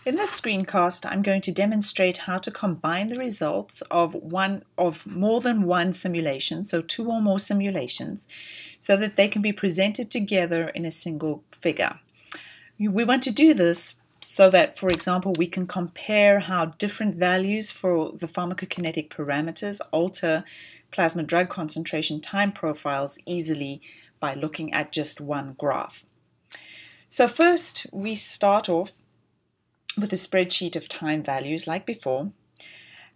In this screencast, I'm going to demonstrate how to combine the results of more than one simulation, so 2 or more simulations, so that they can be presented together in a single figure. We want to do this so that, for example, we can compare how different values for the pharmacokinetic parameters alter plasma drug concentration time profiles easily by looking at just one graph. So first, we start off with a spreadsheet of time values like before,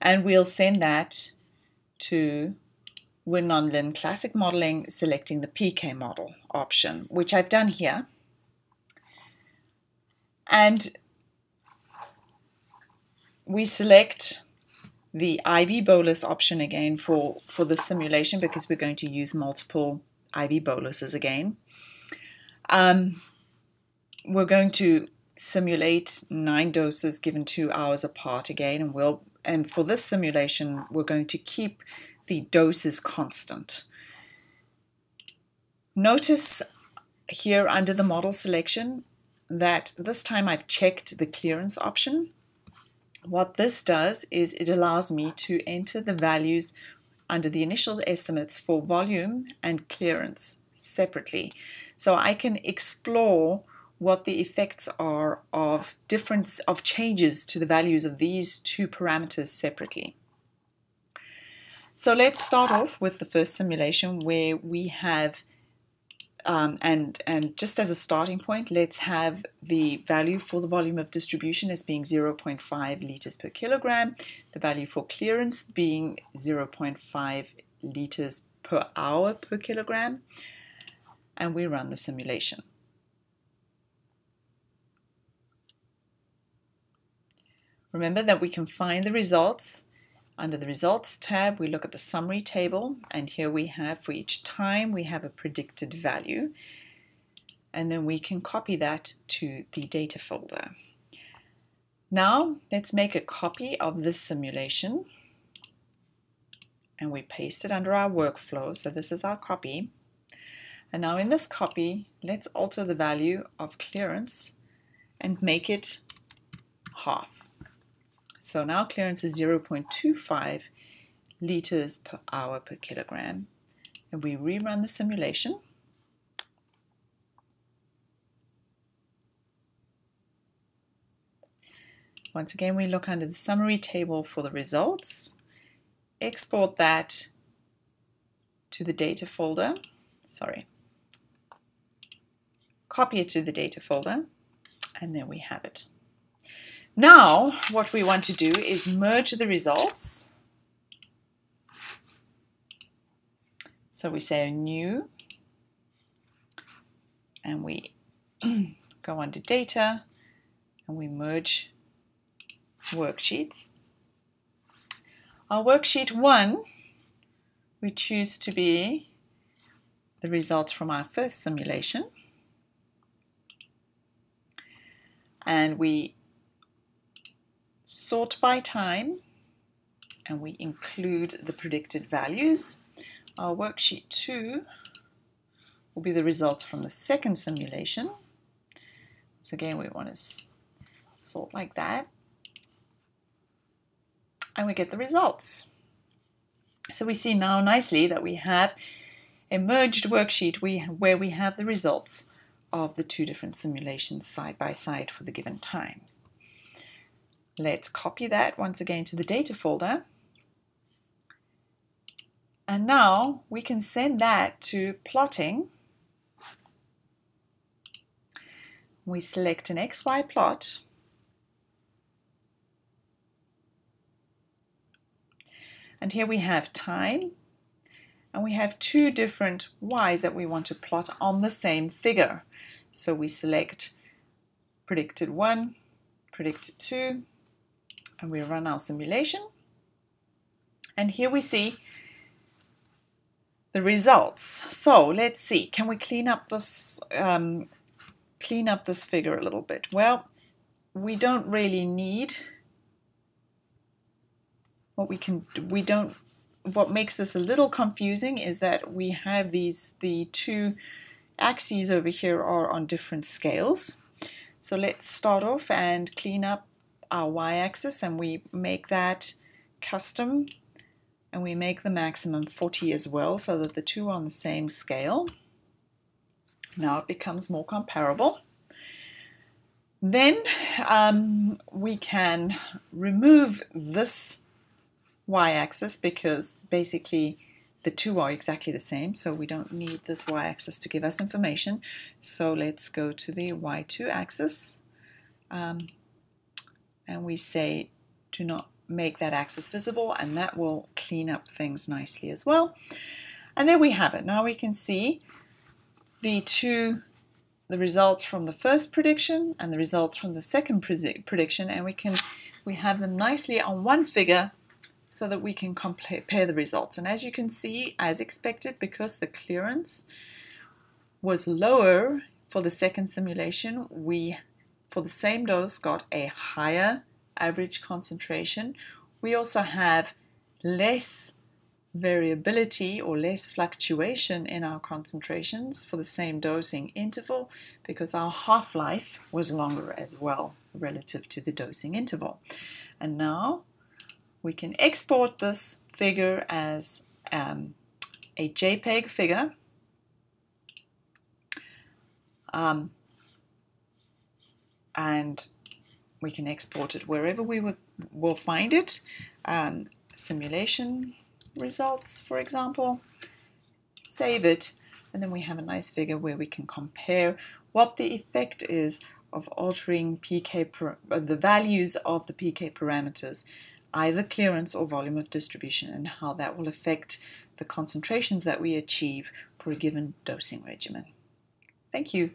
and we'll send that to WinNonlin Classic Modeling, selecting the PK model option, which I've done here. And we select the IV bolus option again for the simulation, because we're going to use multiple IV boluses again. We're going to simulate 9 doses given 2 hours apart again, and for this simulation we're going to keep the doses constant. Notice here under the model selection that this time I've checked the clearance option. What this does is it allows me to enter the values under the initial estimates for volume and clearance separately, so I can explore what the effects are of changes to the values of these 2 parameters separately. So let's start off with the first simulation, where we have and just as a starting point, let's have the value for the volume of distribution as being 0.5 liters per kilogram, the value for clearance being 0.5 liters per hour per kilogram, and we run the simulation. Remember that we can find the results. Under the Results tab, we look at the Summary table, and here we have, for each time, we have a predicted value, and then we can copy that to the data folder. Now, let's make a copy of this simulation, and we paste it under our workflow, so this is our copy. And now in this copy, let's alter the value of clearance and make it half. So now clearance is 0.25 liters per hour per kilogram, and we rerun the simulation. Once again, we look under the Summary table for the results, export that to the data folder, copy it to the data folder, and then we have it. Now, what we want to do is merge the results. So we say New, and we go under Data, and we merge worksheets. Our worksheet 1, we choose to be the results from our first simulation, and we sort by time, and we include the predicted values. Our worksheet 2 will be the results from the second simulation. So again, we want to sort like that, and we get the results. So we see now nicely that we have a merged worksheet where we have the results of the 2 different simulations side by side for the given times. Let's copy that once again to the data folder. And now we can send that to plotting. We select an XY plot. And here we have time, and we have 2 different Y's that we want to plot on the same figure. So we select predicted 1, predicted 2, and we run our simulation, and here we see the results. So let's see, can we clean up this figure a little bit? Well, we don't really need what what makes this a little confusing is that we have the 2 axes over here are on different scales. So let's start off and clean up our y-axis and we make that custom, and we make the maximum 40 as well, so that the two are on the same scale. Now it becomes more comparable. Then we can remove this y-axis because basically the two are exactly the same, so we don't need this y-axis to give us information. So let's go to the y2 axis and we say do not make that axis visible, and that will clean up things nicely as well. And there we have it. Now we can see the results from the first prediction and the results from the second prediction, and we have them nicely on one figure so that we can compare the results. And as you can see, as expected, because the clearance was lower for the second simulation, we, for the same dose, got a higher average concentration. We also have less variability or less fluctuation in our concentrations for the same dosing interval because our half-life was longer as well relative to the dosing interval. And now we can export this figure as a JPEG figure. And we can export it wherever we will find it. Simulation results, for example. Save it, and then we have a nice figure where we can compare what the effect is of altering the values of the PK parameters, either clearance or volume of distribution, and how that will affect the concentrations that we achieve for a given dosing regimen. Thank you.